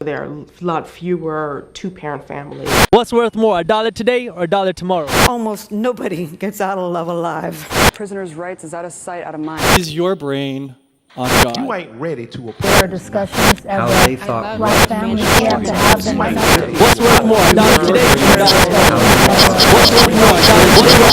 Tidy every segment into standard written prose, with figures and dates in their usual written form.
There are a lot fewer two-parent families. What's worth more, a dollar today or a dollar tomorrow? Almost nobody gets out of love alive. Prisoners' rights is out of sight, out of mind. Is your brain on God? You ain't ready to apply. There are discussions how as they thought black families have to have them. What's worth more, a dollar today or a dollar tomorrow? What's worth more, a dollar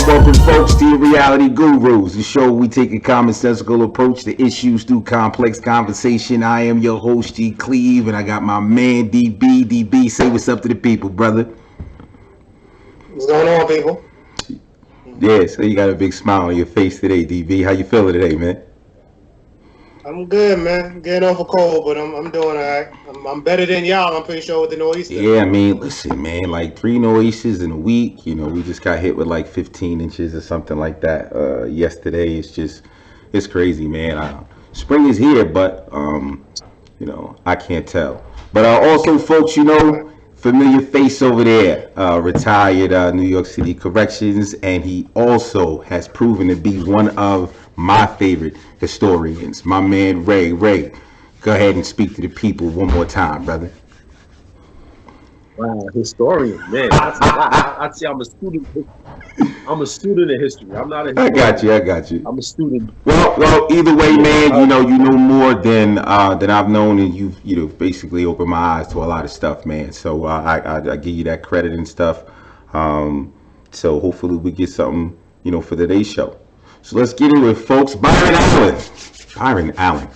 Welcome, folks, to your Reality Gurus, the show we take a commonsensical approach to issues through complex conversation. I am your host, G. Cleve, and I got my man, DB. DB, say what's up to the people, brother. What's going on, people? Yeah, so you got a big smile on your face today, DB. How you feeling today, man? I'm good, man. I'm getting off a cold, but I'm doing all right. I'm better than y'all, I'm pretty sure, with the nor'easter. Yeah, I mean, listen, man, like 3 nor'easters in a week. You know, we just got hit with like 15 inches or something like that yesterday. It's crazy, man. Spring is here, but, you know, I can't tell. But also, folks, you know, familiar face over there, retired New York City Corrections, and he also has proven to be one of my favorite historians, my man Ray. Ray, go ahead and speak to the people one more time, brother. Wow, historian, man. I'd say I'm a student. I'm a student of history. I'm not a historian. I got you. I'm a student. Well, either way, man, you know more than I've known, and you've basically opened my eyes to a lot of stuff, man. So I give you that credit and stuff. So hopefully we get something, you know, for today's show. So let's get into it, folks. Byron Allen.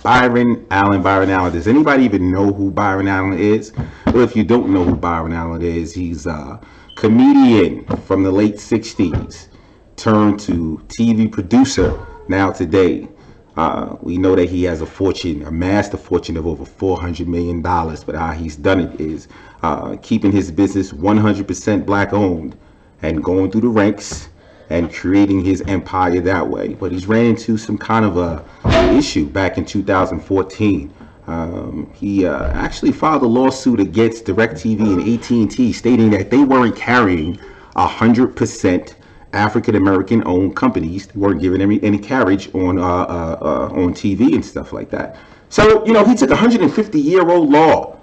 Does anybody even know who Byron Allen is? Well, if you don't know who Byron Allen is, he's a comedian from the late 60s, turned to TV producer now today. We know that he has amassed a fortune of over $400 million, but how he's done it is keeping his business 100% black owned and going through the ranks and creating his empire that way. But he's ran into some kind of a issue back in 2014. He actually filed a lawsuit against DirecTV and AT&T, stating that they weren't carrying 100% African-American owned companies. They weren't giving any carriage on TV and stuff like that. So, you know, he took a 150-year-old law,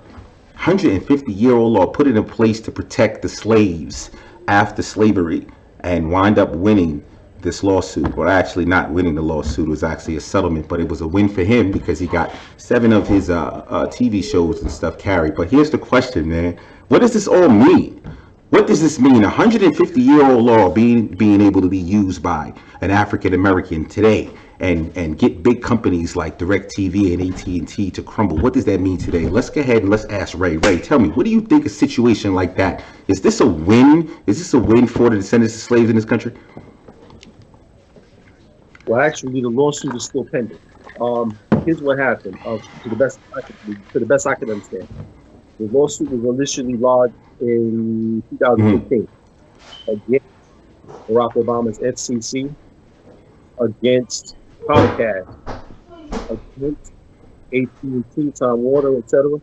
put it in place to protect the slaves after slavery, and wind up winning this lawsuit. Well, actually not winning the lawsuit. It was actually a settlement, but it was a win for him because he got 7 of his TV shows and stuff carried. But here's the question, man. What does this all mean? What does this mean? A 150-year-old law being able to be used by an African American today and get big companies like DirecTV and AT&T to crumble. What does that mean today? Let's go ahead and let's ask Ray. Ray, tell me, what do you think a situation like that, is this a win? Is this a win for the descendants of slaves in this country? Well, actually, the lawsuit is still pending. Here's what happened. To the best I can understand, the lawsuit was initially lodged in 2015 against Barack Obama's FCC, against Comcast, against AT&T, Time Warner, etc.,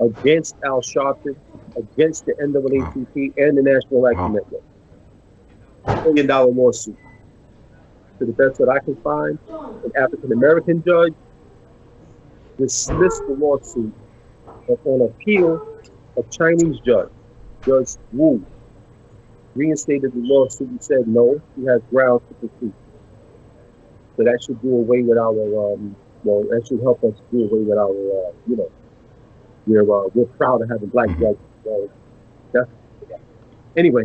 against Al Sharpton, against the NAACP and the National Action Network. $1 million lawsuit. To the best that I can find, an African-American judge dismissed the lawsuit, but on appeal, a Chinese judge, Judge Wu, reinstated the lawsuit and said no, he has grounds to proceed. So that should do away with our, that should help us do away with our, we're proud of having black judges. So anyway,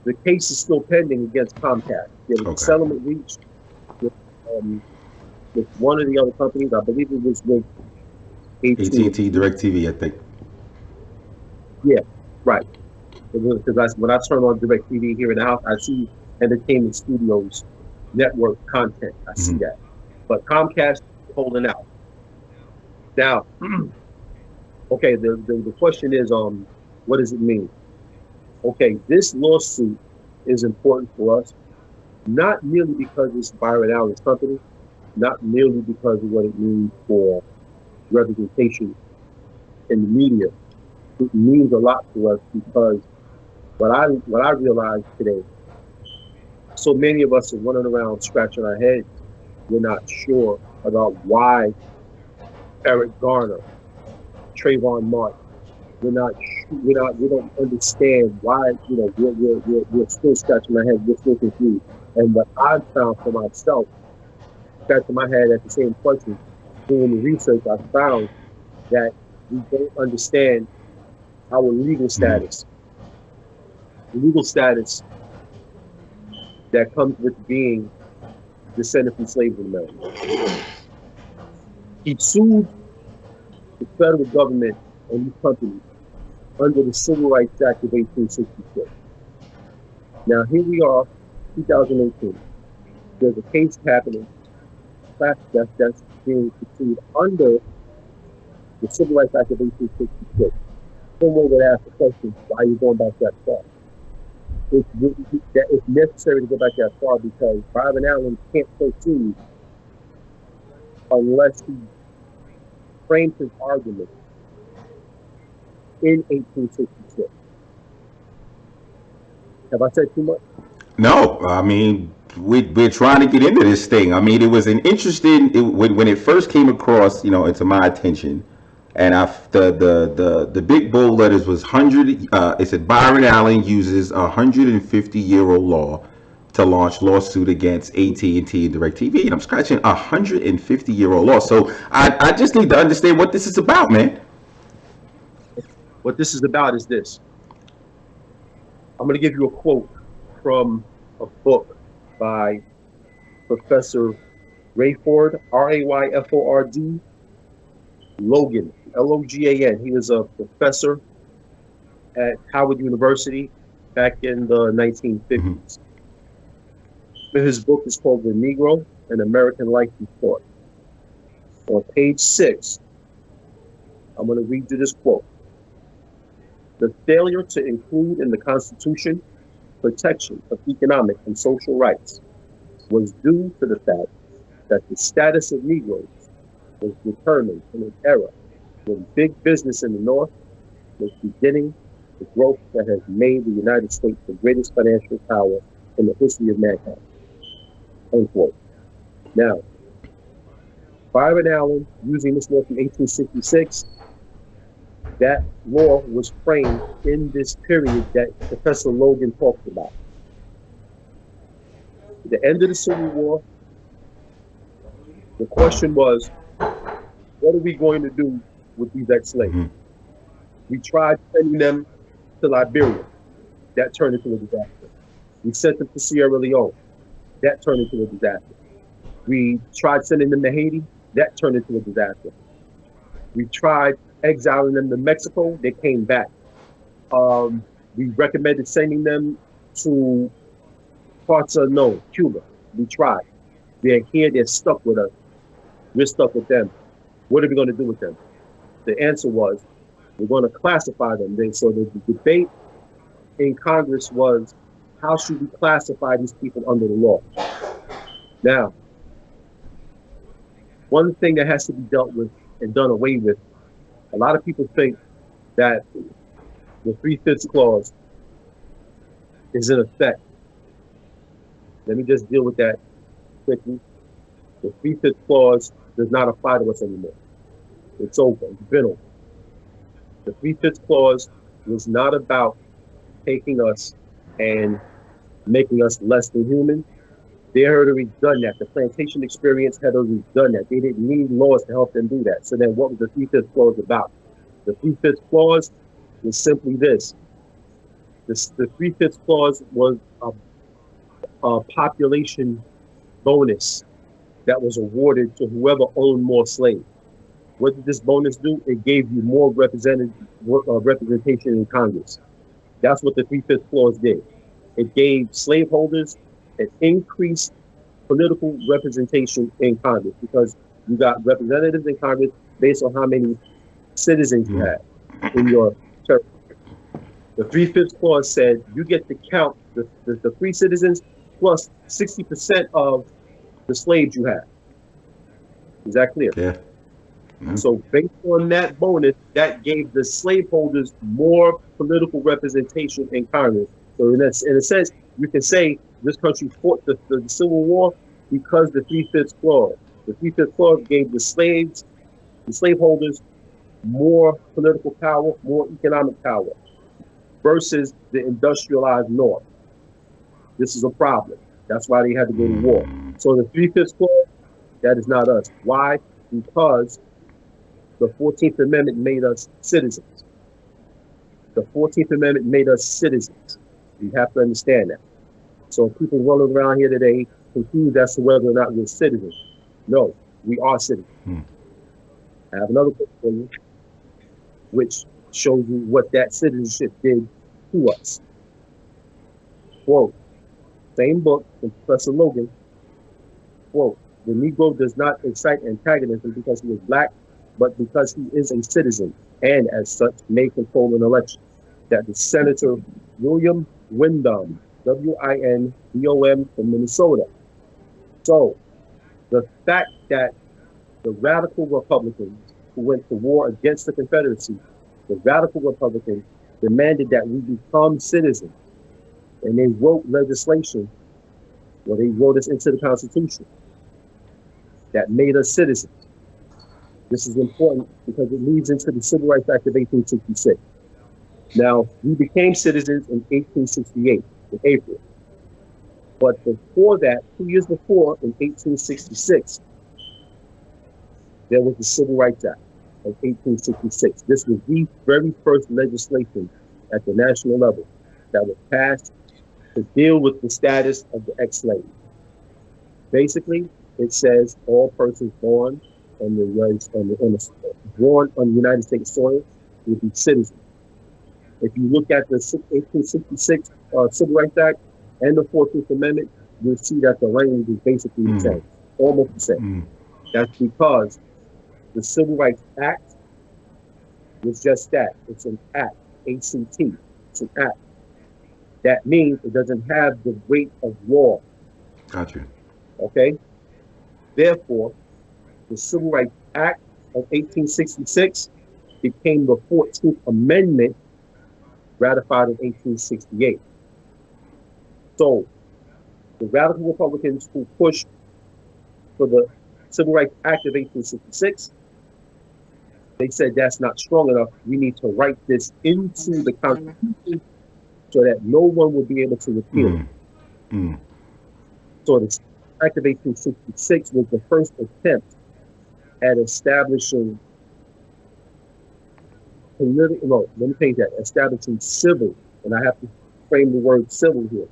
the case is still pending against Comcast. There was a settlement reached with one of the other companies. I believe it was with AT&T, DirecTV, I think. Yeah, right. Because when I turn on DirecTV here in the house, I see Entertainment Studios network content. I see that. But Comcast is holding out. Now, okay, the question is, what does it mean? Okay, this lawsuit is important for us, not merely because it's Byron Allen's company, not merely because of what it means for representation in the media, it means a lot to us because what I realized today, so many of us are running around scratching our heads. We're not sure about why Eric Garner, Trayvon Martin. We don't understand why. We're still scratching our heads. We're still confused. And what I found for myself, scratching my head at the same question, doing the research, I found that we don't understand our legal status. The legal status that comes with being descended from slaves in America. He sued the federal government and these companies under the Civil Rights Act of 1866. Now here we are, 2018. There's a case happening that's being pursued under the Civil Rights Act of 1866. Someone would ask the question, why are you going back that far? It's necessary to go back that far because Byron Allen can't proceed unless he frames his argument in 1866. Have I said too much? No, I mean, we're trying to get into this thing. I mean, it was an interesting, when it first came across, into my attention, and the big bold letters was 100, it said Byron Allen uses a 150-year-old law to launch lawsuit against AT&T and DirecTV. And I'm scratching 150-year-old law. So I just need to understand what this is about, man. What this is about is this. I'm going to give you a quote from a book by Professor Rayford, Rayford, Logan, Logan. He was a professor at Howard University back in the 1950s. His book is called The Negro, An American Life and Thought. On page 6, I'm going to read you this quote. The failure to include in the Constitution protection of economic and social rights was due to the fact that the status of Negroes was determined in an era when big business in the North was beginning the growth that has made the United States the greatest financial power in the history of mankind. Unquote. Now, Byron Allen, using this law from 1866, that law was framed in this period that Professor Logan talked about. At the end of the Civil War, the question was, what are we going to do with these ex-slaves? We tried sending them to Liberia. That turned into a disaster. We sent them to Sierra Leone. That turned into a disaster. We tried sending them to Haiti. That turned into a disaster. We tried exiling them to Mexico. They came back. We recommended sending them to parts unknown, Cuba. We tried. They're here. They're stuck with us. We're stuck with them. What are we going to do with them? The answer was, we're going to classify them. So the debate in Congress was, how should we classify these people under the law? Now, one thing that has to be dealt with and done away with, a lot of people think that the 3/5 clause is in effect. Let me just deal with that quickly. The 3/5 clause does not apply to us anymore. It's over. It's been over. The 3/5 clause was not about taking us and making us less than human. They had already done that. The plantation experience had already done that. They didn't need laws to help them do that. So then what was the 3/5 clause about? The 3/5 clause was simply this. The 3/5 clause was a population bonus that was awarded to whoever owned more slaves. What did this bonus do? It gave you more representation in Congress. That's what the 3/5 clause did. It gave slaveholders an increased political representation in Congress because you got representatives in Congress based on how many citizens you have in your territory. The 3/5 clause said you get to count the free citizens plus 60% of the slaves you have. Is that clear? Yeah. So based on that bonus, that gave the slaveholders more political representation in Congress. So in a sense, you can say this country fought the Civil War because the 3/5 clause. The 3/5 clause gave the slaveholders more political power, more economic power versus the industrialized North. This is a problem. That's why they had to go to war. So the 3/5 clause, that is not us. Why? Because the 14th Amendment made us citizens. The 14th Amendment made us citizens. You have to understand that. So people running around here today confused as to whether or not we're citizens. No, we are citizens. I have another question for you, which shows you what that citizenship did to us. Quote, same book from Professor Logan, quote, the Negro does not excite antagonism because he is black, but because he is a citizen, and as such may control an election. That the Senator William Windom, W-I-N-D-O-M from Minnesota. So the fact that the radical Republicans who went to war against the Confederacy, the radical Republicans demanded that we become citizens. And they wrote legislation, or they wrote us into the Constitution that made us citizens. This is important because it leads into the Civil Rights Act of 1866. Now, we became citizens in 1868, in April. But before that, 2 years before, in 1866, there was the Civil Rights Act of 1866. This was the very first legislation at the national level that was passed to deal with the status of the ex-slave. Basically, it says all persons born on the United States soil will be citizens. If you look at the 1866 Civil Rights Act and the 14th Amendment, you'll see that the language is basically the same, almost the same. That's because the Civil Rights Act was just that. It's an act, A-C-T. It's an act. That means it doesn't have the weight of law. Gotcha. Okay? Therefore, the Civil Rights Act of 1866 became the 14th Amendment ratified in 1868. So, the radical Republicans who pushed for the Civil Rights Act of 1866, they said that's not strong enough. We need to write this into the Constitution so that no one will be able to repeal it. So the Act of 1866 was the first attempt at establishing political, no, let me change that, establishing civil, and I have to frame the word civil here,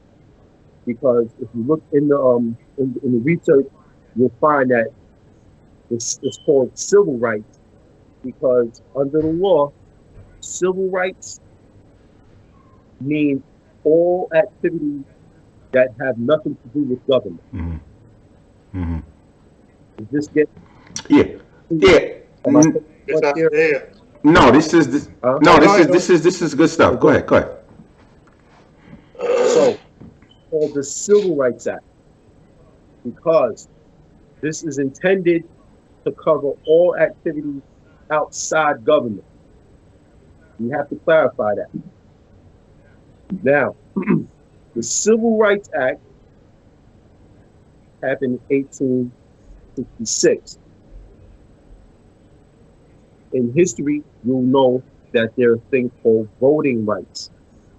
because if you look in the research, you'll find that it's called civil rights because under the law, civil rights means all activities that have nothing to do with government. Does this get? Yeah. It's not there. No, this is good stuff. Go ahead. So, called the Civil Rights Act because this is intended to cover all activities outside government. You have to clarify that. Now, the Civil Rights Act happened in 1866. In history, you'll know that there are things called voting rights.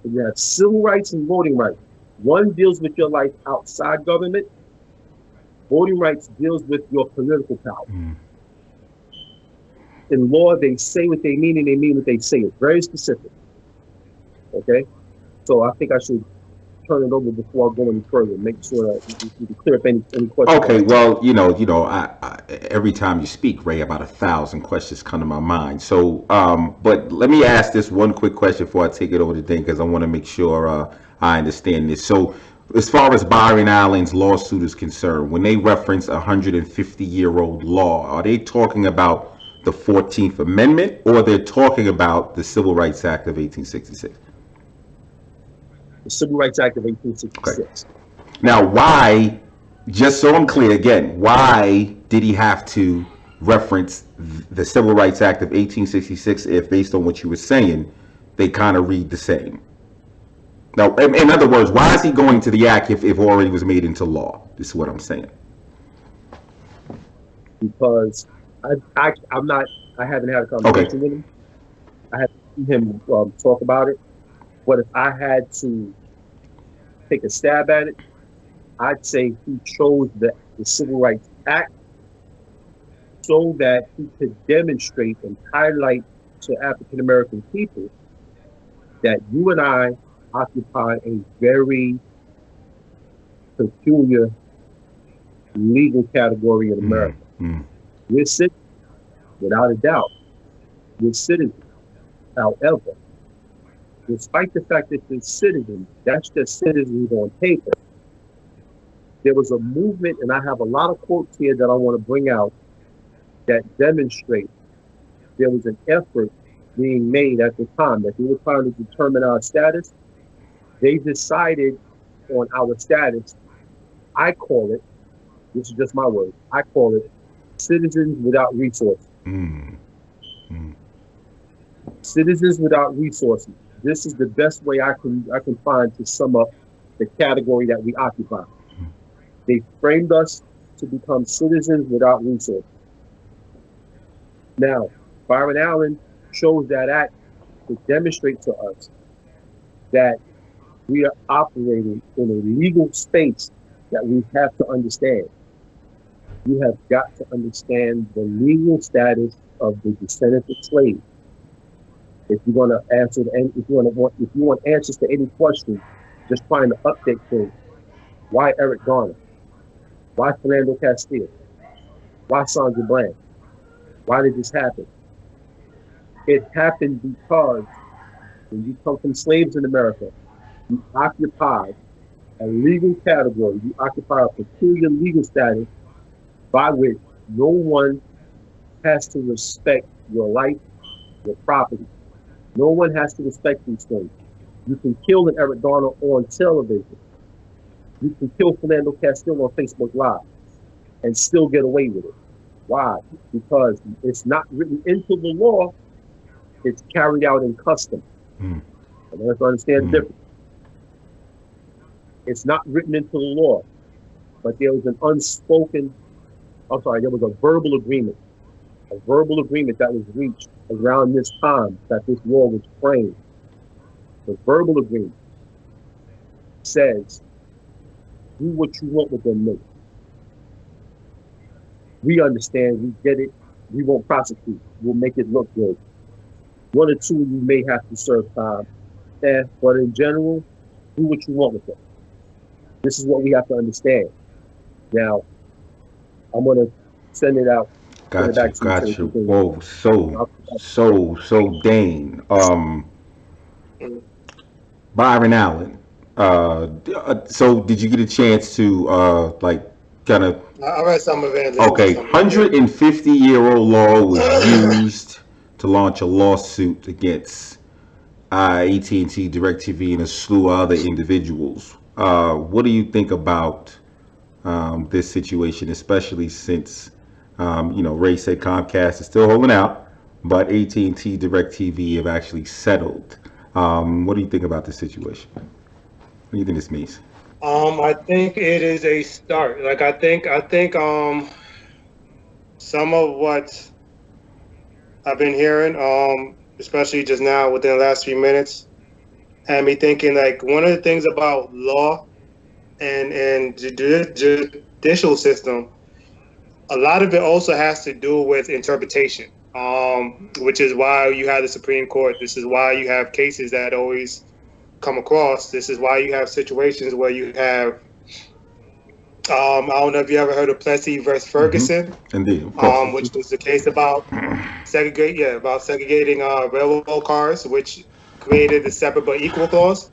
So you have civil rights and voting rights. One deals with your life outside government. Voting rights deals with your political power. In law, they say what they mean and they mean what they say. It's very specific. Okay? So I think I should turn it over before I go any further. Make sure that you can clear up any questions. Okay, well, I every time you speak, Ray, about 1,000 questions come to my mind. So, but let me ask this one quick question before I take it over to Dan, because I want to make sure I understand this. So, as far as Byron Allen's lawsuit is concerned, when they reference a 150-year-old law, are they talking about the 14th Amendment, or they're talking about the Civil Rights Act of 1866? The Civil Rights Act of 1866. Okay. Now, why, just so I'm clear again, why did he have to reference the Civil Rights Act of 1866 if, based on what you were saying, they kind of read the same? Now, in other words, why is he going to the act if already was made into law? This is what I'm saying. Because I haven't had a conversation with him. I haven't seen him talk about it. But if I had to take a stab at it, I'd say he chose the Civil Rights Act so that he could demonstrate and highlight to African American people that you and I occupy a very peculiar legal category in America. We're citizens, without a doubt. We're citizens. However, despite the fact that they're citizens, that's just citizens on paper. There was a movement, and I have a lot of quotes here that I want to bring out that demonstrate there was an effort being made at the time that they were trying to determine our status. They decided on our status. I call it, this is just my word, I call it citizens without resources. Citizens without resources. This is the best way I can find to sum up the category that we occupy. They framed us to become citizens without resources. Now, Byron Allen chose that act to demonstrate to us that we are operating in a legal space that we have to understand. You have got to understand the legal status of the descendants of slaves. If you're going to answer, if you want answers to any question, just find the update thing. Why Eric Garner? Why Fernando Castillo? Why Sandra Bland? Why did this happen? It happened because when you come from slaves in America, you occupy a legal category. You occupy a peculiar legal status by which no one has to respect your life, your property. No one has to respect these things. You can kill an Eric Garner on television. You can kill Fernando Castillo on Facebook Live and still get away with it. Why? Because it's not written into the law. It's carried out in custom. And you have to understand the difference. It's not written into the law, but there was an there was a verbal agreement. A verbal agreement that was reached around this time that this law was framed. The verbal agreement says, do what you want with them niggas. We understand, we get it, we won't prosecute, we'll make it look good. One or two you may have to serve time, but in general, do what you want with them. This is what we have to understand. Now, I'm gonna send it out. Got you. Whoa, so Dane. Byron Allen. So did you get a chance to kind of? I read some of it. Okay, 150-year-old law was used to launch a lawsuit against AT&T, DirecTV, and a slew of other individuals. What do you think about this situation, especially since Ray said Comcast is still holding out, but AT&T, DirecTV have actually settled. What do you think about this situation? What do you think this means? I think it is a start. Like I think some of what I've been hearing, especially just now within the last few minutes, had me thinking like one of the things about law and the judicial system, a lot of it also has to do with interpretation, which is why you have the Supreme Court. This is why you have cases that always come across. This is why you have situations where you have, I don't know if you ever heard of Plessy versus Ferguson. Indeed. Which was the case about segregating railroad cars, which created the separate but equal clause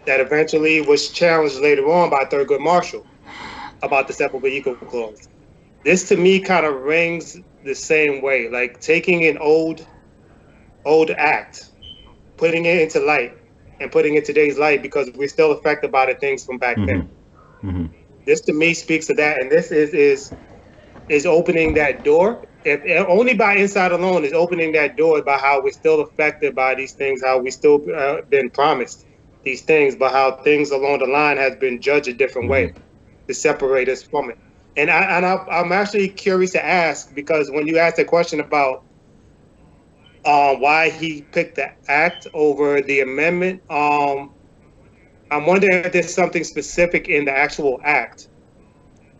that eventually was challenged later on by Thurgood Marshall about the separate but equal clause. This to me kind of rings the same way, like taking an old act, putting it into light, and putting it today's light because we're still affected by the things from back then. This to me speaks to that, and this is opening that door if only by insight alone is opening that door by how we're still affected by these things, how we still been promised these things, but how things along the line has been judged a different way to separate us from it. And I'm actually curious to ask, because when you asked the question about why he picked the act over the amendment, I'm wondering if there's something specific in the actual act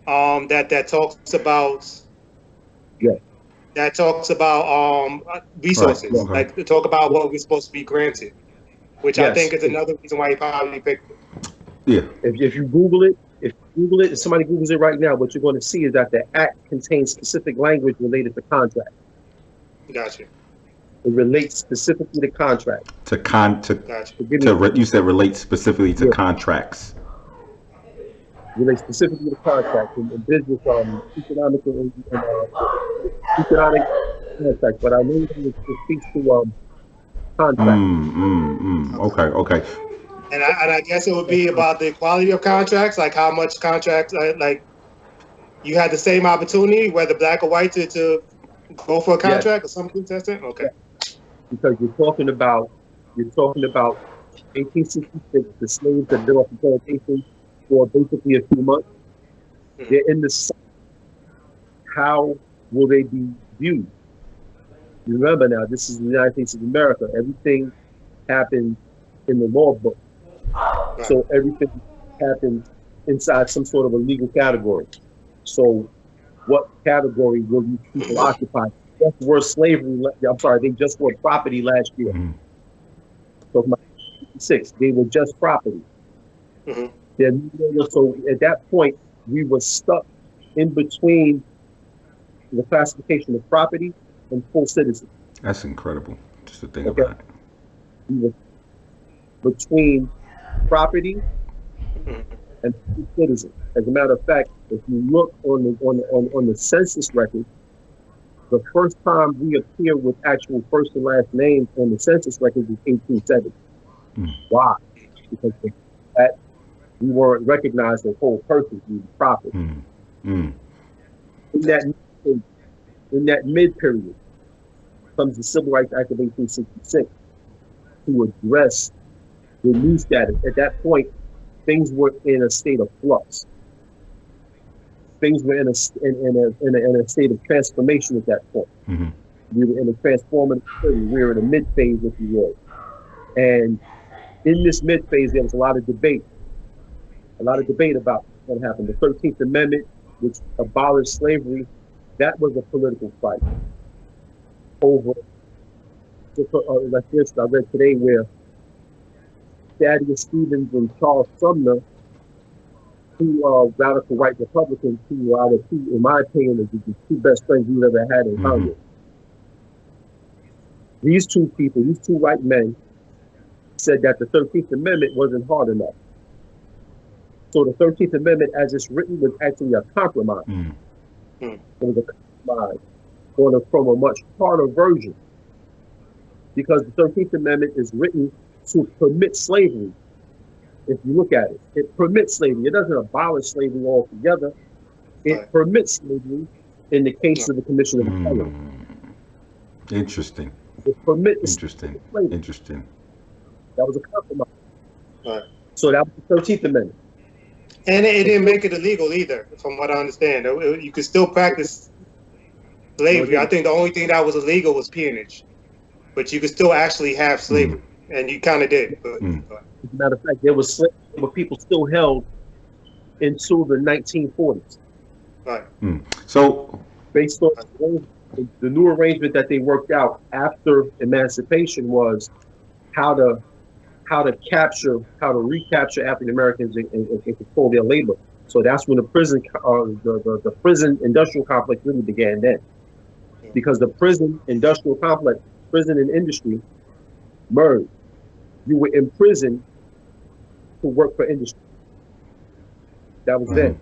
that talks about. Yeah. That talks about resources, Right. Okay. like to talk about what we're supposed to be granted, which I Yes. think is another reason why he probably picked it. Yeah. If you Google it, if somebody Googles it right now, what you're going to see is that the act contains specific language related to contract. Gotcha. It relates specifically to contract. Gotcha. You said relate specifically to contracts. Relates specifically to contract and business, economic contract. But I know that it speaks to contract. Okay. And I guess it would be about the quality of contracts, like how much contracts, like you had the same opportunity, whether black or white, to go for a contract or something to that. Okay. Because you're talking about 1866, the slaves that built off the plantation for basically a few months. They're in the South. How will they be viewed? You remember now, this is the United States of America. Everything happens in the law book. Right. So everything happens inside some sort of a legal category. So what category will these people occupy? Just were slavery, they just were property last year. So 1966, they were just property. So at that point, we were stuck in between the classification of property and full citizen. That's incredible, just to think about it. We were between property and full citizen. As a matter of fact, if you look on the census record, the first time we appear with actual first and last names on the census record was 1870. Why? Because that we weren't recognized as whole persons, we were property. In that mid period comes the Civil Rights Act of 1866 to address the new status. At that point, things were in a state of flux. Things were in a state of transformation at that point. We were in a transformative period. We were in a mid phase, if you will. And in this mid phase, there was a lot of debate about what happened. The 13th Amendment, which abolished slavery, that was a political fight over, like this, I read today where Thaddeus Stevens and Charles Sumner, two radical white Republicans, who are the two, in my opinion, are the two best friends we've ever had in Congress. These two people, these two white men, said that the 13th Amendment wasn't hard enough. So the 13th Amendment, as it's written, was actually a compromise. It was a compromise from a much harder version. Because the 13th Amendment is written to permit slavery. If you look at it, it permits slavery. It doesn't abolish slavery altogether. It permits slavery in the case of the Commission of Appeal. Interesting. It permits Interesting. That was a compromise. So that was the 13th Amendment. And it didn't make it illegal either, from what I understand. You could still practice slavery. I think the only thing that was illegal was peonage. But you could still actually have slavery. And you kind of did. But, as a matter of fact, there was slavery, but people still held until the 1940s. Right. So, based on the new arrangement that they worked out after emancipation was how to recapture African Americans and control their labor. So that's when the prison industrial complex really began then, because the prison industrial complex, prison and industry merged. You were in prison to work for industry. That was then.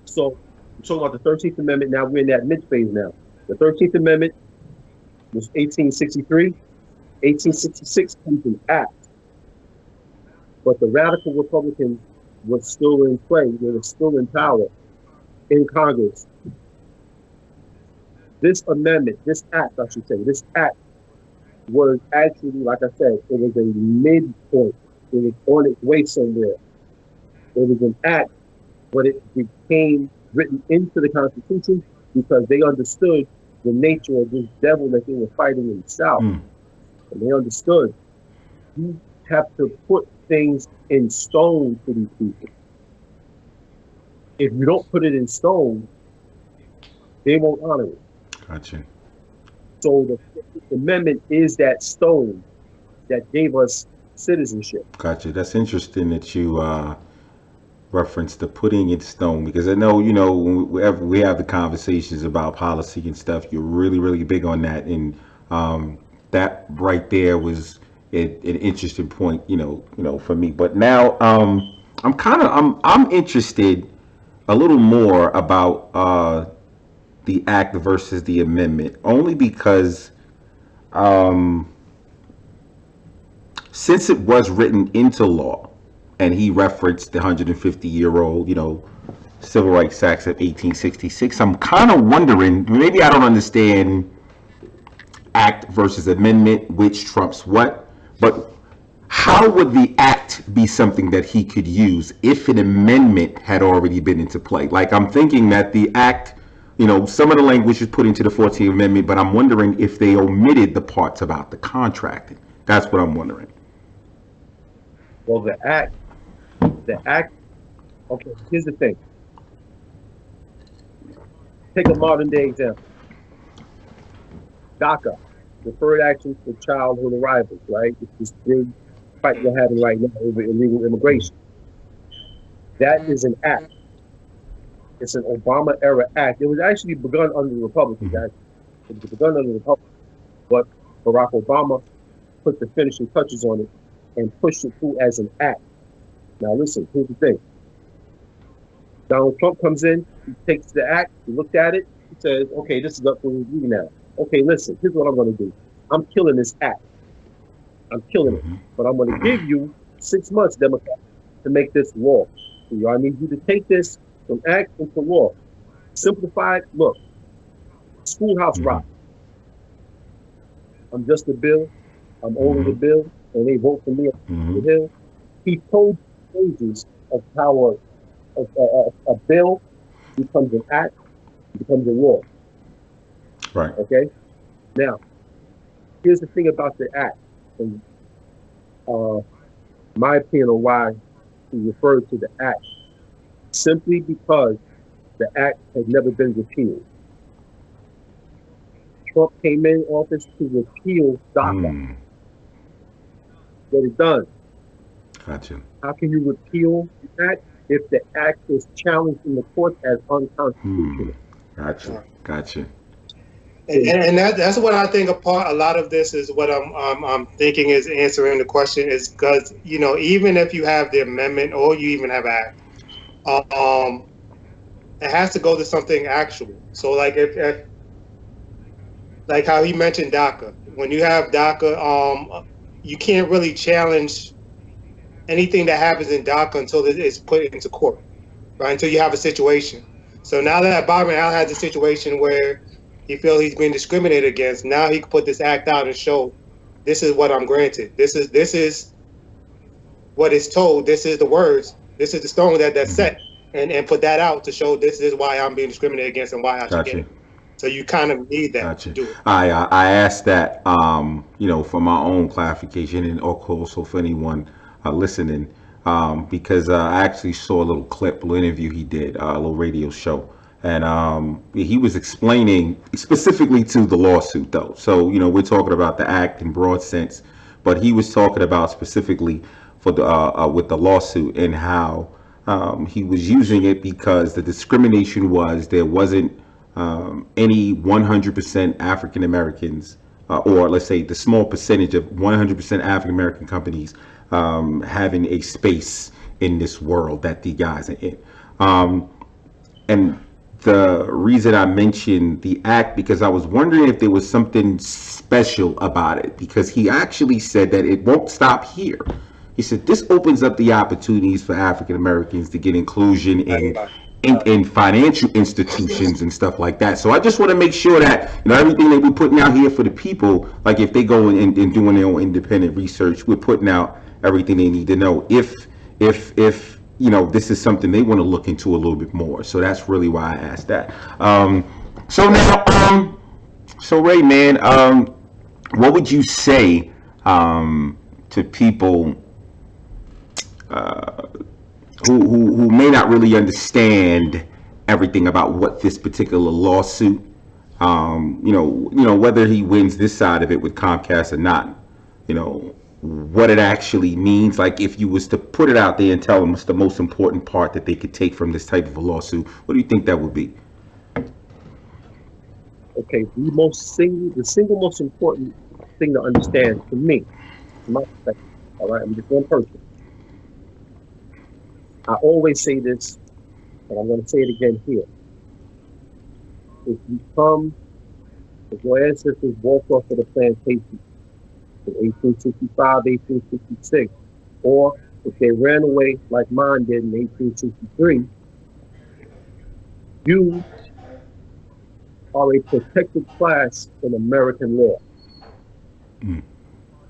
So we're talking about the 13th Amendment. Now we're in that mid phase now. The 13th Amendment was 1863. 1866 comes an act. But the radical Republicans were still in play. They were still in power in Congress. This amendment, this act, I should say, this act was actually, like I said, it was a midpoint. It was on its way somewhere. It was an act, but it became written into the Constitution because they understood the nature of this devil that they were fighting in the South. And they understood you have to put things in stone for these people. If you don't put it in stone, they won't honor it. Gotcha. So the amendment is that stone that gave us citizenship. Gotcha. That's interesting that you reference the putting in stone, because I know, you know, when we have the conversations about policy and stuff, you're really, really big on that. And that right there was an interesting point, you know, for me. But now I'm interested a little more about the act versus the amendment, only because since it was written into law, and he referenced the 150-year-old, you know, Civil Rights Act of 1866. I'm kind of wondering, maybe I don't understand act versus amendment, which trumps what, but how would the act be something that he could use if an amendment had already been into play? Like, I'm thinking that the act, you know, some of the language is put into the 14th Amendment, but I'm wondering if they omitted the parts about the contracting. That's what I'm wondering. Well, the act, okay, here's the thing. Take a modern day example. DACA, Deferred Action for Childhood Arrivals, right? It's this big fight we're having right now over illegal immigration. That is an act. It's an Obama era act. It was actually begun under the Republicans. It was begun under the Republicans, but Barack Obama put the finishing touches on it and pushed it through as an act. Now listen, here's the thing. Donald Trump comes in, he takes the act, he looked at it, he says, okay, this is up for review now. Okay, listen, here's what I'm gonna do. I'm killing this act. I'm killing it. But I'm gonna give you 6 months, Democrats, to make this law. So I need you to take this from act into law. Simplified, look, schoolhouse rock. I'm just a bill, I'm only the bill, and they vote for me on the Hill. He told stages of how a bill becomes an act, becomes a law. Right. Okay? Now, here's the thing about the act. And my opinion on why he referred to the act. Simply because the act has never been repealed. Trump came in office to repeal DACA. Get it done. Gotcha. How can you repeal the act if the act is challenged in the court as unconstitutional? Gotcha. And that's what I think a lot of this is what I'm thinking is answering the question is because, you know, even if you have the amendment or you even have act, it has to go to something actual. So like if like how he mentioned DACA, when you have DACA, you can't really challenge anything that happens in DACA until it is put into court, right? Until you have a situation. So now that Byron Allen has a situation where he feels he's being discriminated against, now he can put this act out and show, this is what I'm granted. This is what is told. This is the words. This is the stone that's set, and put that out to show this is why I'm being discriminated against and why I should get it. So you kind of need that to do it. I asked that, you know, for my own clarification and also for anyone listening, because I actually saw a little clip, a little interview he did, a little radio show, and he was explaining specifically to the lawsuit, though. So, you know, we're talking about the act in broad sense, but he was talking about specifically for the with the lawsuit and how he was using it because the discrimination was there wasn't any 100% African Americans, or let's say the small percentage of 100% African American companies having a space in this world that the guys are in. And the reason I mentioned the act, because I was wondering if there was something special about it, because he actually said that it won't stop here. He said this opens up the opportunities for African Americans to get inclusion in in financial institutions and stuff like that. So I just want to make sure that, everything that we're putting out here for the people, like if they go and doing their own independent research, we're putting out everything they need to know. If this is something they want to look into a little bit more. So that's really why I asked that. So Ray, man, what would you say to people who may not really understand everything about what this particular lawsuit, whether he wins this side of it with Comcast or not, what it actually means? Like, if you was to put it out there and tell them what's the most important part that they could take from this type of a lawsuit, what do you think that would be? Okay, the single most important thing to understand for me, from my perspective, all right, I'm just one person. I always say this, and I'm going to say it again here. If your ancestors walked off of the plantation in 1865, 1866, or if they ran away like mine did in 1863, you are a protected class in American law. Mm.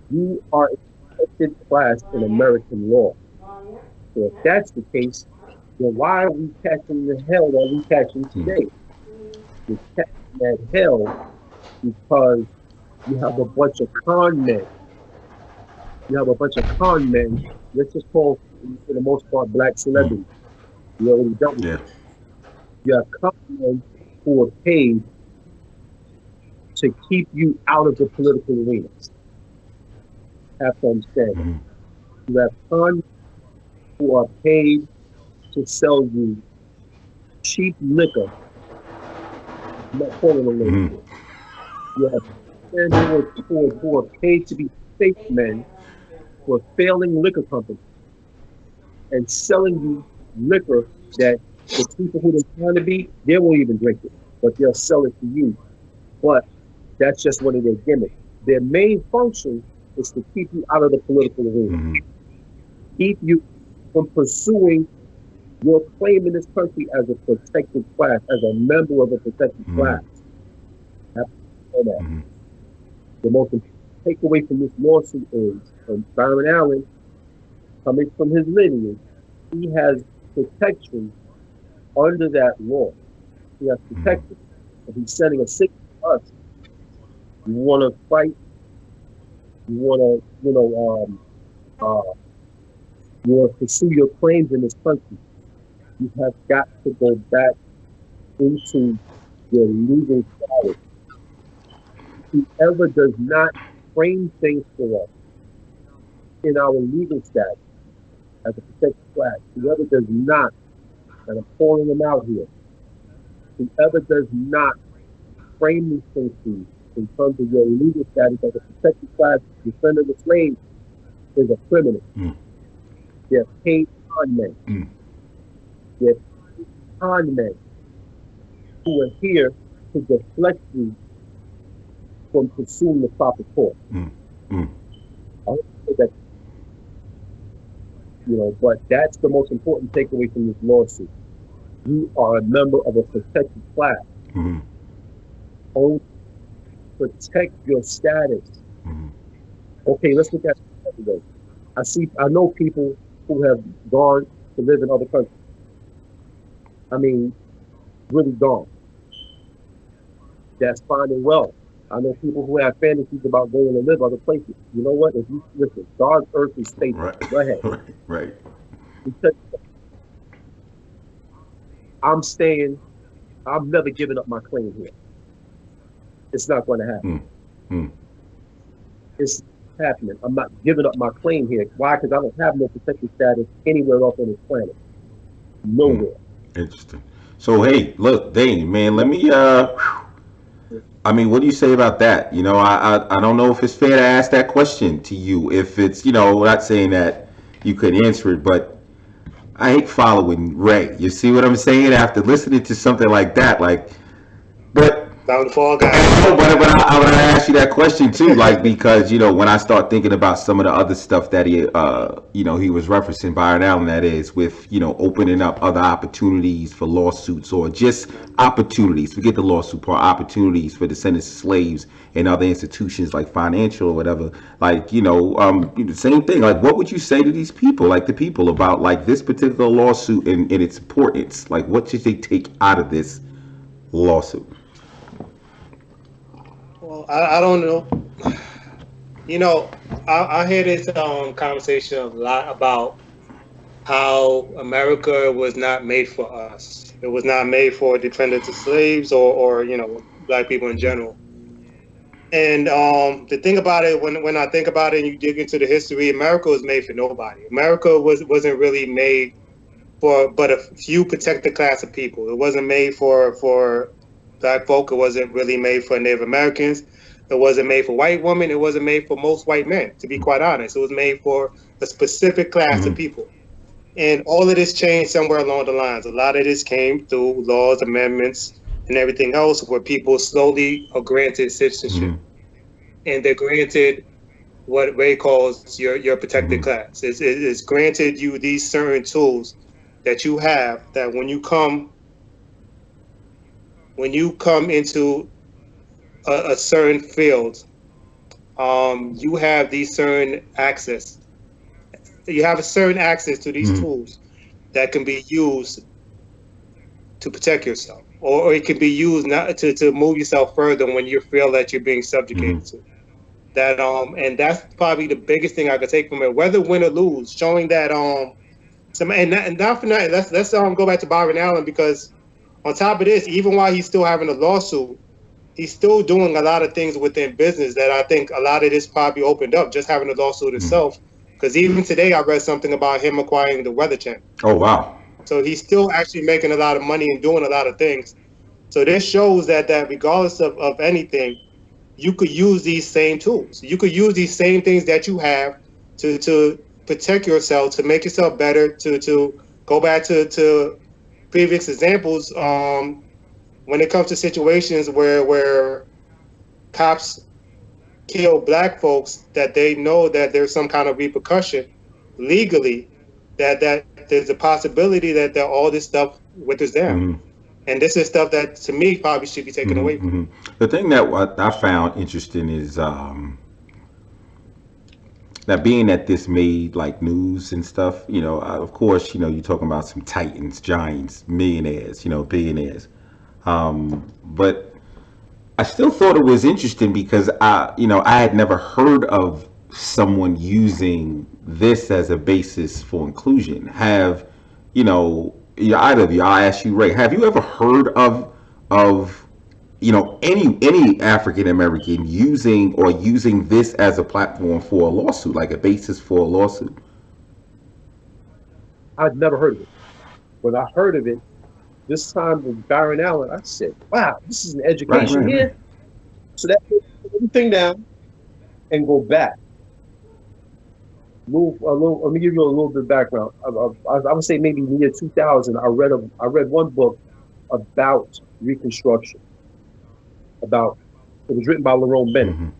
You are a protected class in American law. So if that's the case, then why are we catching the hell that we catching today? We're catching that hell because you have a bunch of con men. You have a bunch of con men, let's just call, for the most part, black celebrities. You already dealt with it. You have con men who are paid to keep you out of the political arenas. Have to understand. You have con men who are paid to sell you cheap liquor. I'm not calling them liquor. You have men who are paid to be fake men for failing liquor companies and selling you liquor that the people who they're trying to be, they won't even drink it, but they'll sell it to you. But that's just one of their gimmicks. Their main function is to keep you out of the political arena, keep you from pursuing your claim in this country as a protected class, as a member of a protected class. The most important takeaway from this lawsuit is, from Byron Allen, coming from his lineage, he has protection under that law. He has protection. And he's sending a signal to us. You want to fight, you want to, you want to pursue your claims in this country, you have got to go back into your legal status. Whoever does not frame things for us in our legal status as a protected class, whoever does not, and I'm calling them out here, whoever does not frame these things for you in terms of your legal status as a protected class, defender of the slave, is a criminal. They're paid con men. They're paid con men who are here to deflect you from pursuing the proper course. I hope that, but that's the most important takeaway from this lawsuit. You are a member of a protected class. Only protect your status. Okay, let's look at it today. I know people who have gone to live in other countries. I mean, really gone. That's fine and well. I know people who have fantasies about going to live other places. You know what? If you listen, God's earth is space. Go ahead. Right. Because I'm staying. I'm never giving up my claim here. It's not going to happen. It's happening. I'm not giving up my claim here. Why? Because I don't have no protected status anywhere else on this planet. Nowhere. Interesting. So hey, look, Dane, man, let me I mean, what do you say about that? I don't know if it's fair to ask that question to you. If it's, not saying that you could answer it, but I hate following Ray. You see what I'm saying? After listening to something like that, but Found the fall guy. No, but I would ask you that question too, like because when I start thinking about some of the other stuff that he he was referencing Byron Allen, that is with opening up other opportunities for lawsuits or just opportunities. Forget the lawsuit part, opportunities for descendants of slaves and other institutions like financial or whatever. Like the same thing. Like, what would you say to these people, like the people, about like this particular lawsuit and its importance? Like, what should they take out of this lawsuit? Well, I don't know. I hear this conversation a lot about how America was not made for us. It was not made for descendants of slaves or black people in general. And the thing about it, when I think about it and you dig into the history, America was made for nobody. America wasn't really made for but a few protected class of people. It wasn't made for black folk. It wasn't really made for Native Americans. It wasn't made for white women. It wasn't made for most white men, to be quite honest. It was made for a specific class of people. And all of this changed somewhere along the lines. A lot of this came through laws, amendments, and everything else where people slowly are granted citizenship. And they're granted what Ray calls your protected class. It's granted you these certain tools that you have that when you come into a certain field, you have these certain access. You have a certain access to these tools that can be used to protect yourself, or it can be used not to move yourself further when you feel that you're being subjugated to. That and that's probably the biggest thing I could take from it, whether win or lose, showing that not for nothing. Let's go back to Byron Allen, because on top of this, even while he's still having a lawsuit, he's still doing a lot of things within business that I think a lot of this probably opened up, just having a lawsuit itself. Because even today I read something about him acquiring the Weather Channel. Oh, wow. So he's still actually making a lot of money and doing a lot of things. So this shows that regardless of anything, you could use these same tools. You could use these same things that you have to protect yourself, to make yourself better, to go back to previous examples. When it comes to situations where cops kill black folks, that they know that there's some kind of repercussion legally, that there's a possibility that all this stuff withers down. And this is stuff that, to me, probably should be taken away from. The thing that I found interesting is that being that this made like news and stuff, of course, you're talking about some titans, giants, millionaires, billionaires. But I still thought it was interesting because I had never heard of someone using this as a basis for inclusion. Have, either of you, I'll ask you, Ray, have you ever heard of any African American using this as a platform for a lawsuit, like a basis for a lawsuit? I'd never heard of it. When I heard of it, this time with Byron Allen, I said, wow, this is an education here. So that put everything down and go back. Let me give you a little bit of background. I would say maybe in the year 2000, I read one book about Reconstruction. It was written by Lerone Bennett.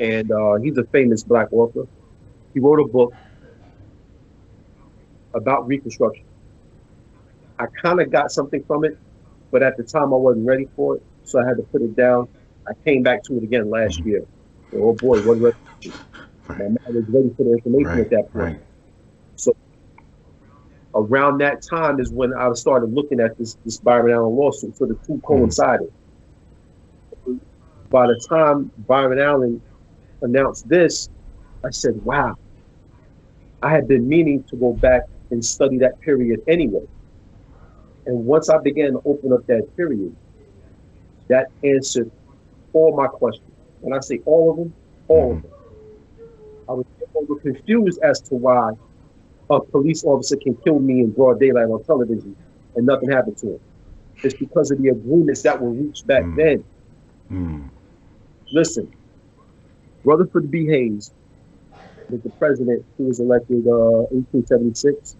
And he's a famous black author. He wrote a book about Reconstruction. I kind of got something from it, but at the time I wasn't ready for it, so I had to put it down. I came back to it again last year. Oh boy, what was it? My mind was ready for the information at that point. So around that time is when I started looking at this Byron Allen lawsuit. So the two coincided. By the time Byron Allen announced this, I said, wow, I had been meaning to go back and study that period anyway. And once I began to open up that period, that answered all my questions. When I say all of them, all of them. I was confused as to why a police officer can kill me in broad daylight on television and nothing happened to him. It's because of the agreements that were reached back then. Listen, Rutherford B. Hayes was the president who was elected 1876.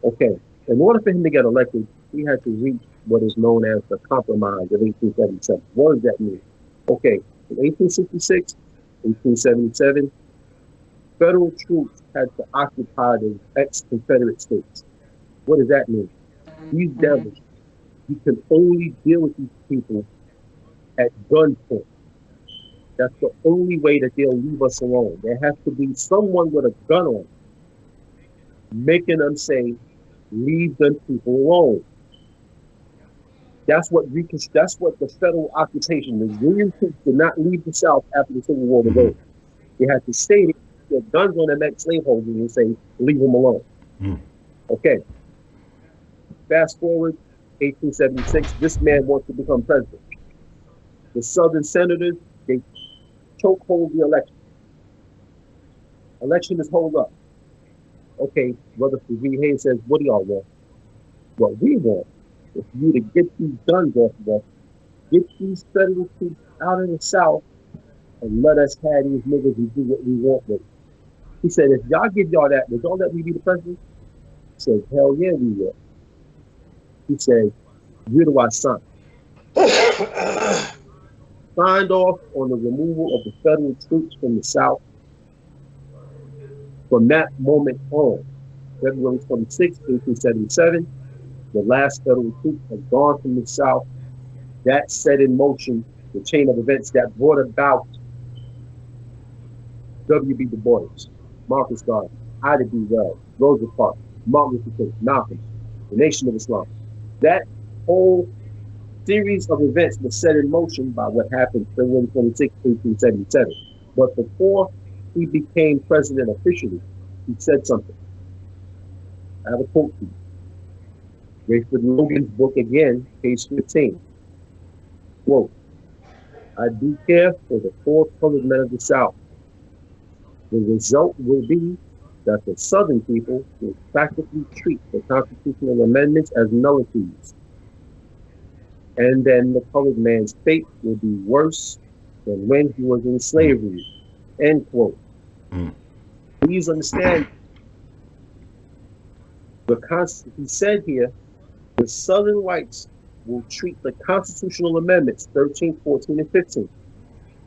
Okay, in order for him to get elected, he had to reach what is known as the Compromise of 1877. What does that mean? Okay, in 1866, 1877, federal troops had to occupy the ex-Confederate states. What does that mean? These devils, you can only deal with these people at gunpoint. That's the only way that they'll leave us alone. There has to be someone with a gun on, making them say, leave them people alone. That's what the federal occupation is. Union troops did not leave the South after the Civil War was over. They had to stay there, get guns on them ex-slaveholders and say, leave them alone. Okay. Fast forward, 1876, this man wants to become president. The Southern senators, they chokehold the election. Election is hold up. Okay, Rutherford V. Hayes says, what do y'all want? What we want is for you to get these guns off of us, get these federal troops out of the South, and let us have these niggas and do what we want with them. He said, if y'all give y'all that, would y'all let me be the president? He said, hell yeah, we will. He said, where do I sign? Signed off on the removal of the federal troops from the South. From that moment on, February 26, 1877, the last federal troops had gone from the South. That set in motion the chain of events that brought about W.B. Du Bois, Marcus Garvey, Ida B. Wells, Rosa Parks, Martin Luther King, Malcolm, the Nation of Islam. That whole series of events was set in motion by what happened February 26, 1877. But before he became president officially, he said something. I have a quote for you. Rayford Logan's book again, page 15. Quote, I do care for the poor colored men of the South. The result will be that the Southern people will practically treat the constitutional amendments as nullities. And then the colored man's fate will be worse than when he was in slavery. End quote. Please understand, he said here, the Southern whites will treat the constitutional amendments, 13, 14, and 15.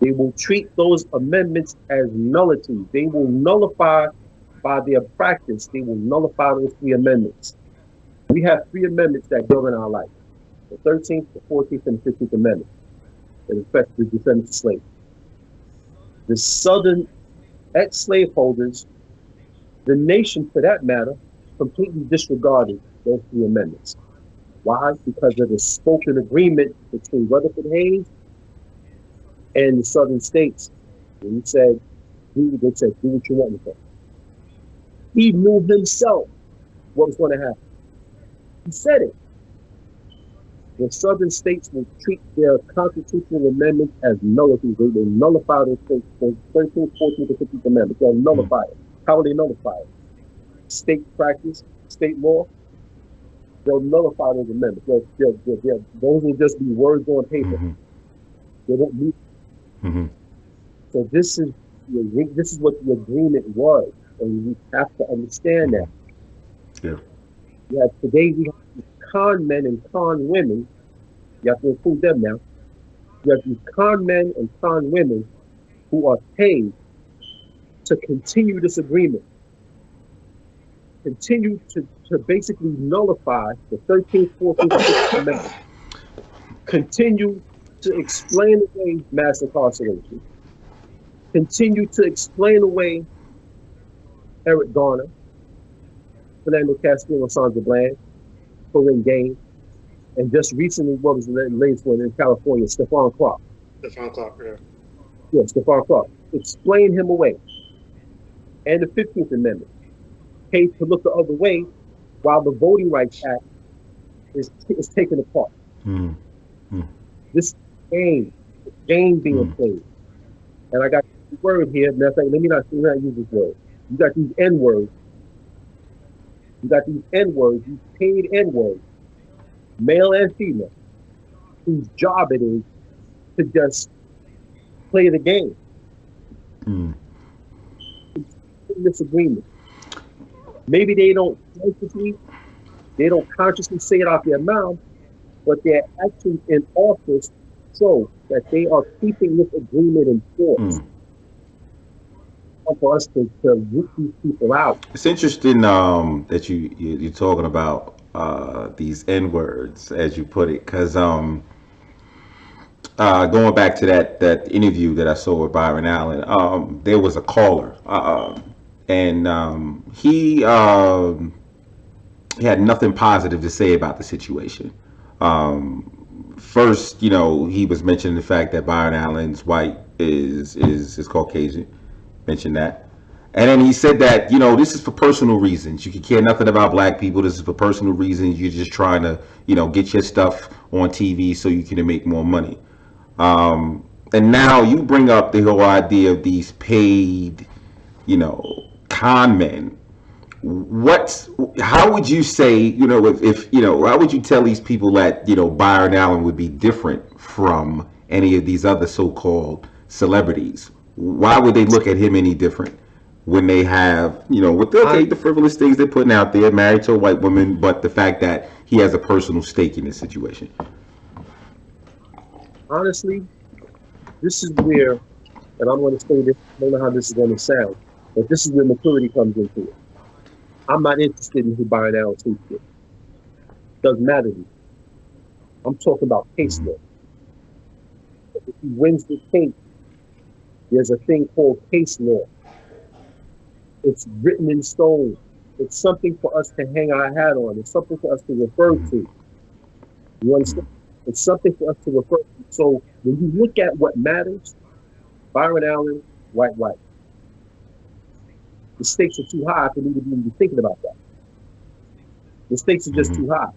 They will treat those amendments as nullities. They will nullify, by their practice, they will nullify those three amendments. We have three amendments that govern our life. The 13th, the 14th, and the 15th Amendment that affect the descendants of slaves. The Southern ex-slaveholders, the nation for that matter, completely disregarded those three amendments. Why? Because of the spoken agreement between Rutherford Hayes and the Southern states. And he said, they said, do what you want with them. He knew himself what was going to happen. He said it. The Southern states will treat their constitutional amendments as nullities. They will nullify those states, the 13th, 14th, and 15th Amendments. They'll nullify it. How will they nullify it? State practice, state law. They'll nullify those amendments. Those will just be words on paper. They won't mean. So this is what the agreement was, and we have to understand that. Yeah. Today we have con men and con women. You have to include them now. You have these con men and con women who are paid to continue this agreement, continue to basically nullify the 13th, 14th, 15th Amendment, continue to explain away mass incarceration, continue to explain away Eric Garner, Fernando Castillo, Sandra Bland, Corinne Gaines, and just recently, what was the latest one in California, Stephon Clark. Stephon Clark, yeah. Yeah, Stephon Clark. Explain him away. And the 15th Amendment. Paid to look the other way while the Voting Rights Act is taken apart. This game being played. And I got the word here. Matter of fact, let me not use this word. You got these N-words. You got these N-words, these paid N-words, male and female, whose job it is to just play the game. In this agreement. Maybe they don't consciously say it out their mouth, but their actions in office show that they are keeping this agreement in force. For us to root these people out. It's interesting that you're talking about these N words, as you put it, because going back to that interview that I saw with Byron Allen, there was a caller, and he had nothing positive to say about the situation. First, he was mentioning the fact that Byron Allen's white is Caucasian. Mentioned that. And then he said that, this is for personal reasons. You can care nothing about black people. This is for personal reasons. You're just trying to, get your stuff on TV so you can make more money. And now you bring up the whole idea of these paid, con men. How would you say, if how would you tell these people that, Byron Allen would be different from any of these other so-called celebrities? Why would they look at him any different when they have, with the frivolous things they're putting out there, married to a white woman, but the fact that he has a personal stake in this situation? Honestly, this is where, and I'm going to say this, I don't know how this is going to sound, but this is where maturity comes into it. I'm not interested in who Byron Allen is. Doesn't matter to me. I'm talking about case law. If he wins the case, there's a thing called case law. It's written in stone. It's something for us to hang our hat on. It's something for us to refer to. You understand? It's something for us to refer to. So when you look at what matters, Byron Allen, white. The stakes are too high for me to be even thinking about that. The stakes are just too high.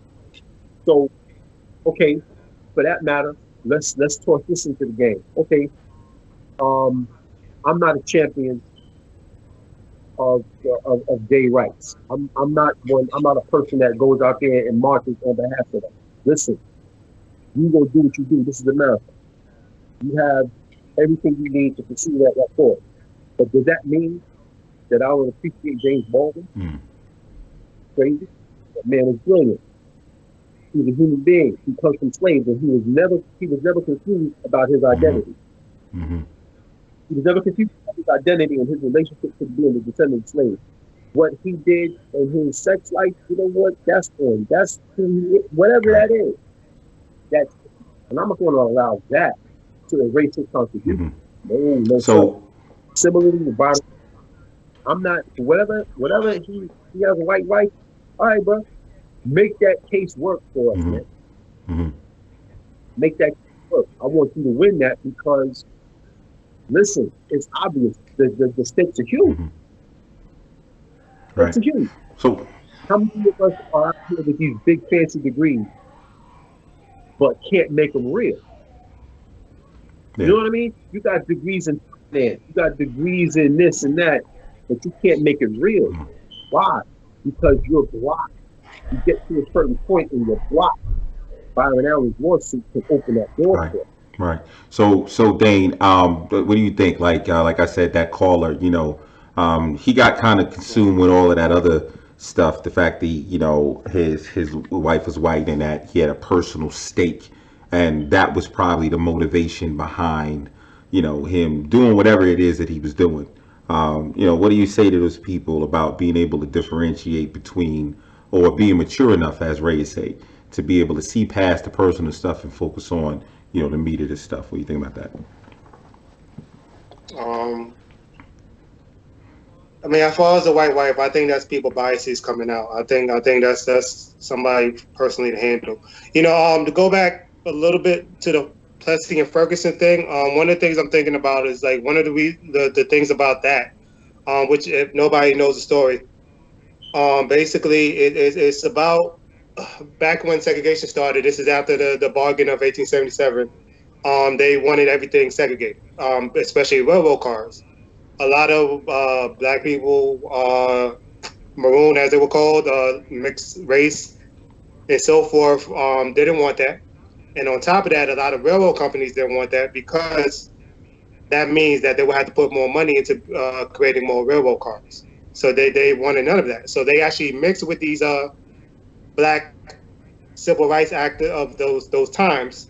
So, okay, for that matter, let's toss this into the game. Okay. I'm not a champion of gay rights. I'm not a person that goes out there and marches on behalf of them. Listen, you go do what you do. This is America. You have everything you need to pursue that cause. But does that mean that I would appreciate James Baldwin? Crazy. That man is brilliant. He's a human being. He comes from slaves, and he was never confused about his identity. He was never confused about his identity and his relationship to being the descendant of slaves. What he did in his sex life, you know what? That's him. That's whatever that is. And I'm not going to allow that to erase his contribution. No. So similarly with Byron, I'm not whatever he has a white wife. All right, bro. Make that case work for us, man. Make that case work. I want you to win that because, listen, it's obvious the stakes are huge. Right. Stakes are huge. So how many of us are out here with these big fancy degrees, but can't make them real? You know what I mean? You got degrees in finance, you got degrees in this and that, but you can't make it real. Why? Because you're blocked. You get to a certain point and you're blocked. Byron Allen's lawsuit can open that door for you. Right. So Dane, what do you think? Like I said, that caller, he got kind of consumed with all of that other stuff. The fact that his wife was white and that he had a personal stake, and that was probably the motivation behind him doing whatever it is that he was doing. What do you say to those people about being able to differentiate between, or being mature enough, as Ray say, to be able to see past the personal stuff and focus on the meat of this stuff? What do you think about that? I mean, as far as the white wife, I think that's people biases coming out. I think that's somebody personally to handle. To go back a little bit to the Plessy and Ferguson thing. One of the things I'm thinking about is like one of the things about that, which if nobody knows the story, basically it's about back when segregation started. This is after the bargain of 1877. They wanted everything segregated, especially railroad cars. A lot of black people, maroon as they were called, mixed race and so forth, didn't want that. And on top of that, a lot of railroad companies didn't want that because that means that they would have to put more money into creating more railroad cars. So they wanted none of that. So they actually mixed with these black civil rights actor of those times.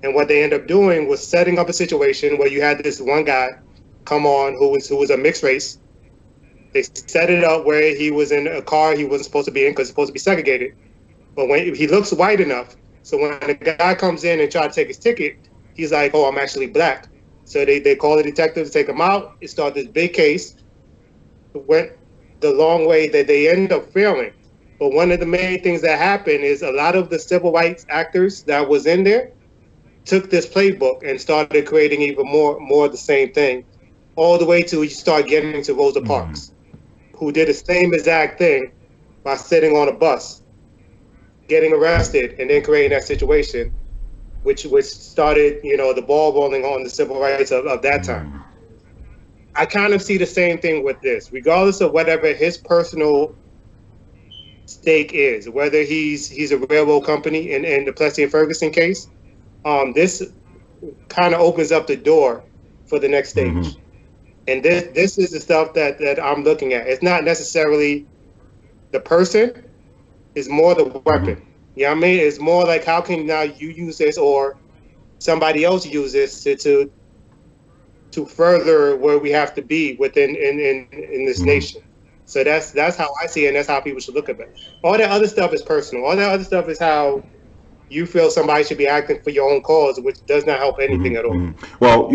And what they end up doing was setting up a situation where you had this one guy come on who was a mixed race. They set it up where he was in a car he wasn't supposed to be in because he's supposed to be segregated. But when he looks white enough, so when the guy comes in and try to take his ticket, he's like, "Oh, I'm actually black." So they call the detectives, take him out. It started this big case. It went the long way that they end up failing. But one of the main things that happened is a lot of the civil rights actors that was in there took this playbook and started creating even more of the same thing, all the way to you start getting to Rosa Parks, who did the same exact thing by sitting on a bus, getting arrested, and then creating that situation, which started, the ball rolling on the civil rights of that time. I kind of see the same thing with this, regardless of whatever his personal stake is, whether he's a railroad company in the Plessy and Ferguson case. This kind of opens up the door for the next stage. And this is the stuff that I'm looking at. It's not necessarily the person, it's more the weapon. You know what I mean? It's more like, how can now you use this or somebody else use this to further where we have to be within in this nation. So that's how I see it, and that's how people should look at it. All that other stuff is personal. All that other stuff is how you feel somebody should be acting for your own cause, which does not help anything at all. Well,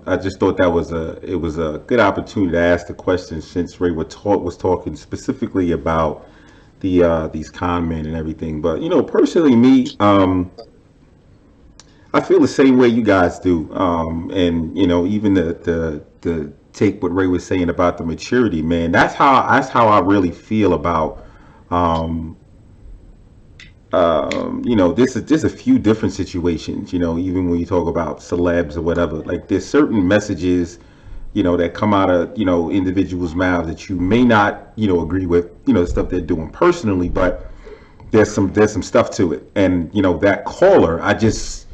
I just thought that was a good opportunity to ask the question, since Ray was talking specifically about these con men and everything. But personally, me, I feel the same way you guys do. And even the take what Ray was saying about the maturity, man. That's how I really feel about. This is just a few different situations, even when you talk about celebs or whatever, like there's certain messages, that come out of, individuals' mouths that you may not, agree with, stuff they're doing personally, but there's some stuff to it. And, that caller, I just,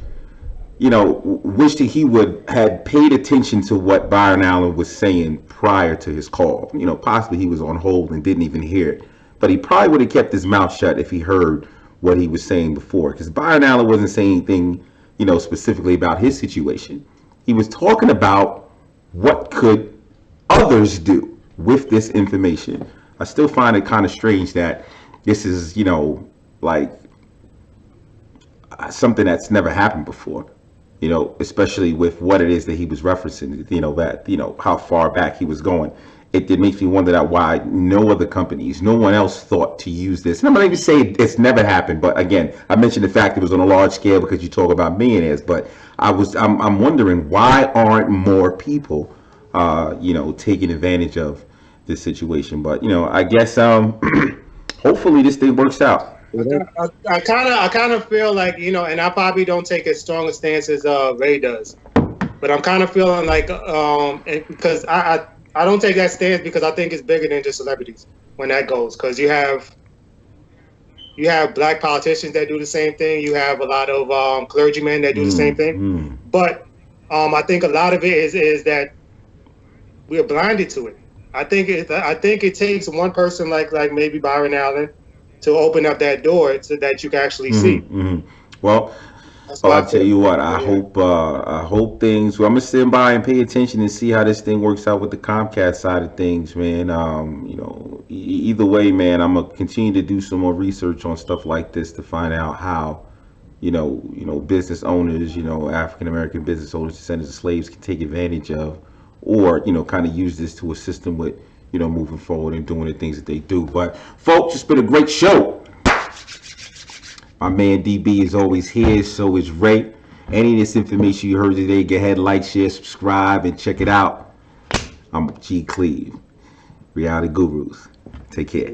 wish that he had paid attention to what Byron Allen was saying prior to his call. Possibly he was on hold and didn't even hear it, but he probably would have kept his mouth shut if he heard what he was saying before, because Byron Allen wasn't saying anything, specifically about his situation. He was talking about what could others do with this information. I still find it kind of strange that this is, like something that's never happened before, especially with what it is that he was referencing, how far back he was going. It makes me wonder that why no other companies, no one else thought to use this. And I'm not even saying it's never happened, but again, I mentioned the fact it was on a large scale because you talk about millionaires. But I'm wondering, why aren't more people, taking advantage of this situation? But I guess hopefully this thing works out. I kind of feel like, and I probably don't take as strong a stance as Ray does, but I'm kind of feeling like because I don't take that stance because I think it's bigger than just celebrities when that goes. Because you have black politicians that do the same thing. You have a lot of clergymen that do the same thing. But I think a lot of it is that we're blinded to it. I think it takes one person like maybe Byron Allen to open up that door so that you can actually see. Well, I'll tell you what, I hope things, I'm gonna stand by and pay attention and see how this thing works out with the Comcast side of things, man. Either way, man, I'm gonna continue to do some more research on stuff like this to find out how, business owners, African American business owners, descendants of slaves, can take advantage of, or kind of use this to assist them with, moving forward and doing the things that they do. But folks, it's been a great show. My man DB is always here, so is Ray. Any of this information you heard today, go ahead, like, share, subscribe, and check it out. I'm G. Cleve, Reality Gurus. Take care.